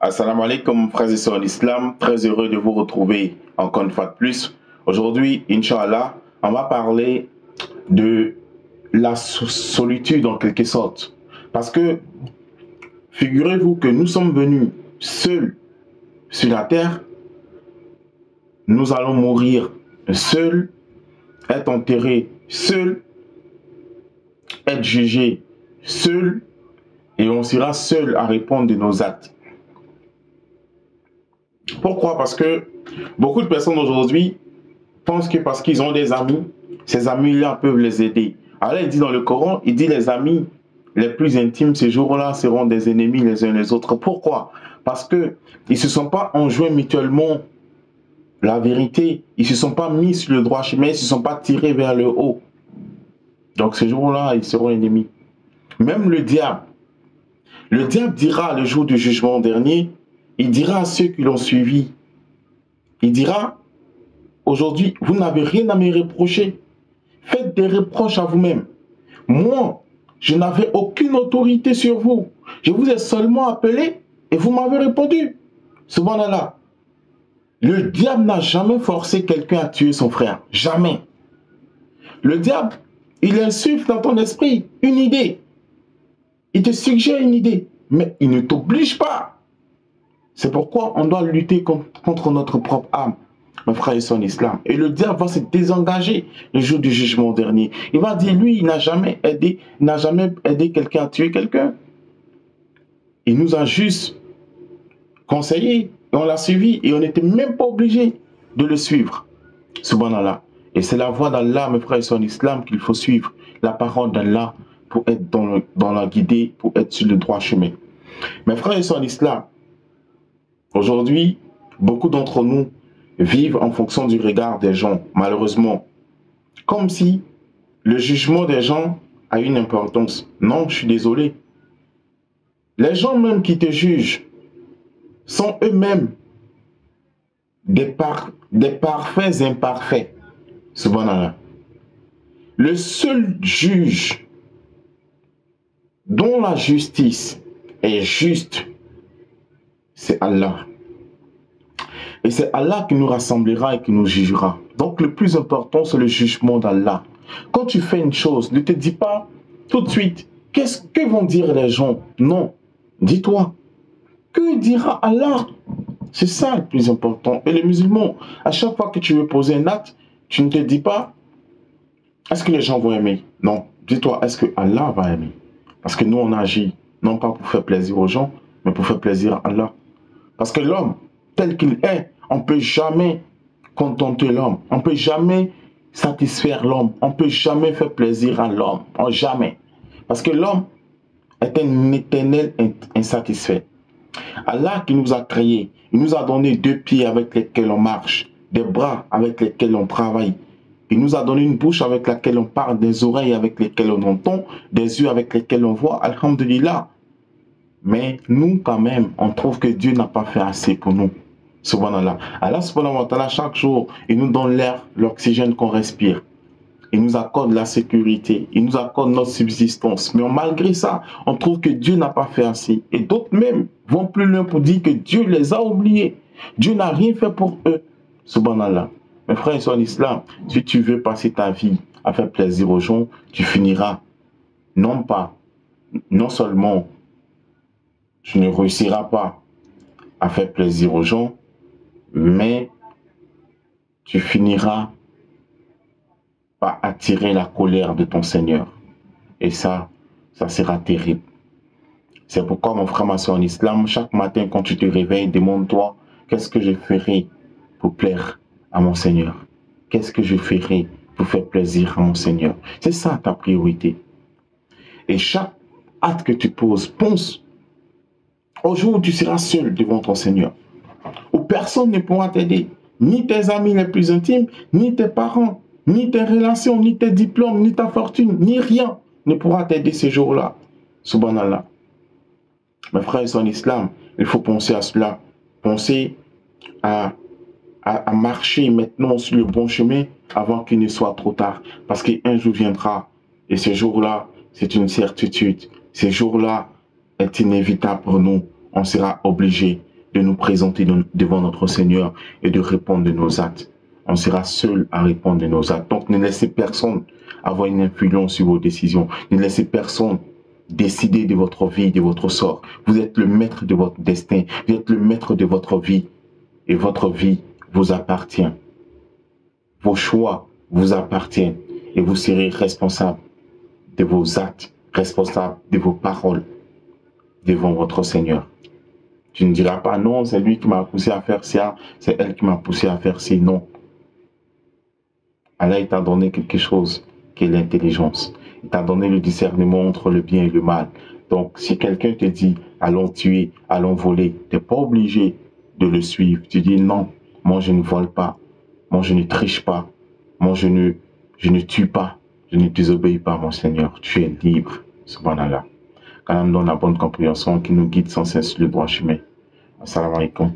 Assalamu alaikum, frères et sœurs en islam. Très heureux de vous retrouver encore une fois de plus. Aujourd'hui, Inch'Allah, on va parler de la solitude en quelque sorte. Parce que, figurez-vous que nous sommes venus seuls sur la terre. Nous allons mourir seuls, être enterrés seuls, être jugés seuls, et on sera seul à répondre de nos actes. Pourquoi? Parce que beaucoup de personnes aujourd'hui pensent que parce qu'ils ont des amis, ces amis-là peuvent les aider. Alors il dit dans le Coran, il dit les amis les plus intimes ces jours-là seront des ennemis les uns les autres. Pourquoi? Parce qu'ils ne se sont pas enjoints mutuellement la vérité, ils ne se sont pas mis sur le droit chemin, ils ne se sont pas tirés vers le haut. Donc ces jours-là, ils seront ennemis. Même le diable dira le jour du jugement dernier, il dira à ceux qui l'ont suivi, il dira, aujourd'hui, vous n'avez rien à me reprocher. Faites des reproches à vous-même. Moi, je n'avais aucune autorité sur vous. Je vous ai seulement appelé et vous m'avez répondu. Subhanallah. Le diable n'a jamais forcé quelqu'un à tuer son frère. Jamais. Le diable, il insuffle dans ton esprit une idée. Il te suggère une idée, mais il ne t'oblige pas. C'est pourquoi on doit lutter contre notre propre âme, mes frères et sœurs en islam. Et le diable va se désengager le jour du jugement dernier. Il va dire, lui, il n'a jamais aidé quelqu'un à tuer quelqu'un. Il nous a juste conseillé, et on l'a suivi, et on n'était même pas obligé de le suivre. Subhanallah. Et c'est la voie d'Allah, mes frères et sœurs en islam, qu'il faut suivre. La parole d'Allah pour être dans la guidée, pour être sur le droit chemin. Mes frères et sœurs en islam, aujourd'hui, beaucoup d'entre nous vivent en fonction du regard des gens, malheureusement. Comme si le jugement des gens a une importance. Non, je suis désolé. Les gens même qui te jugent sont eux-mêmes des parfaits imparfaits. Subhanallah. Le seul juge dont la justice est juste, c'est Allah. Et c'est Allah qui nous rassemblera et qui nous jugera. Donc le plus important, c'est le jugement d'Allah. Quand tu fais une chose, ne te dis pas tout de suite, que vont dire les gens? Non, dis-toi, que dira Allah? C'est ça le plus important. Et les musulmans, à chaque fois que tu veux poser un acte, tu ne te dis pas, est-ce que les gens vont aimer? Non, dis-toi, est-ce que Allah va aimer? Parce que nous, on agit, non pas pour faire plaisir aux gens, mais pour faire plaisir à Allah. Parce que l'homme, tel qu'il est, on ne peut jamais contenter l'homme. On ne peut jamais satisfaire l'homme. On ne peut jamais faire plaisir à l'homme. Jamais. Parce que l'homme est un éternel insatisfait. Allah qui nous a créés, il nous a donné deux pieds avec lesquels on marche, des bras avec lesquels on travaille. Il nous a donné une bouche avec laquelle on parle, des oreilles avec lesquelles on entend, des yeux avec lesquels on voit. Alhamdulillah. Mais nous, quand même, on trouve que Dieu n'a pas fait assez pour nous. Subhanallah. Allah, subhanahu wa ta'ala, chaque jour, il nous donne l'air, l'oxygène qu'on respire. Il nous accorde la sécurité. Il nous accorde notre subsistance. Mais malgré ça, on trouve que Dieu n'a pas fait assez. Et d'autres même vont plus loin pour dire que Dieu les a oubliés. Dieu n'a rien fait pour eux. Subhanallah. Mes frères et sœurs en islam, si tu veux passer ta vie à faire plaisir aux gens, tu finiras non seulement tu ne réussiras pas à faire plaisir aux gens, mais tu finiras par attirer la colère de ton Seigneur. Et ça sera terrible. C'est pourquoi, mon frère, ma soeur en islam, chaque matin quand tu te réveilles, demande-toi, qu'est-ce que je ferai pour plaire à mon Seigneur? Qu'est-ce que je ferai pour faire plaisir à mon Seigneur? C'est ça ta priorité. Et chaque acte que tu poses, pense au jour où tu seras seul devant ton Seigneur, où personne ne pourra t'aider, ni tes amis les plus intimes, ni tes parents, ni tes relations, ni tes diplômes, ni ta fortune, ni rien ne pourra t'aider ces jours-là. Subhanallah. Mes frères et sœurs en islam, il faut penser à cela. Penser à marcher maintenant sur le bon chemin avant qu'il ne soit trop tard. Parce qu'un jour viendra, et ce jour-là, c'est une certitude. Ce jour-là est inévitable pour nous. on sera obligé de nous présenter devant notre Seigneur et de répondre de nos actes. On sera seul à répondre de nos actes. Donc ne laissez personne avoir une influence sur vos décisions. Ne laissez personne décider de votre vie, de votre sort. Vous êtes le maître de votre destin. Vous êtes le maître de votre vie. Et votre vie vous appartient. Vos choix vous appartiennent. Et vous serez responsable de vos actes, responsable de vos paroles devant votre Seigneur. Tu ne diras pas non, c'est lui qui m'a poussé à faire ça, c'est elle qui m'a poussé à faire ci. Non. Allah t'a donné quelque chose qui est l'intelligence. Il t'a donné le discernement entre le bien et le mal. Donc, si quelqu'un te dit allons tuer, allons voler, tu n'es pas obligé de le suivre. Tu dis non, moi je ne vole pas, moi je ne triche pas, moi je ne tue pas, je ne désobéis pas, mon Seigneur. Tu es libre, subhanallah. Qu'Allah nous donne la bonne compréhension qui nous guide sans cesse sur le droit chemin. Assalamu alaikum.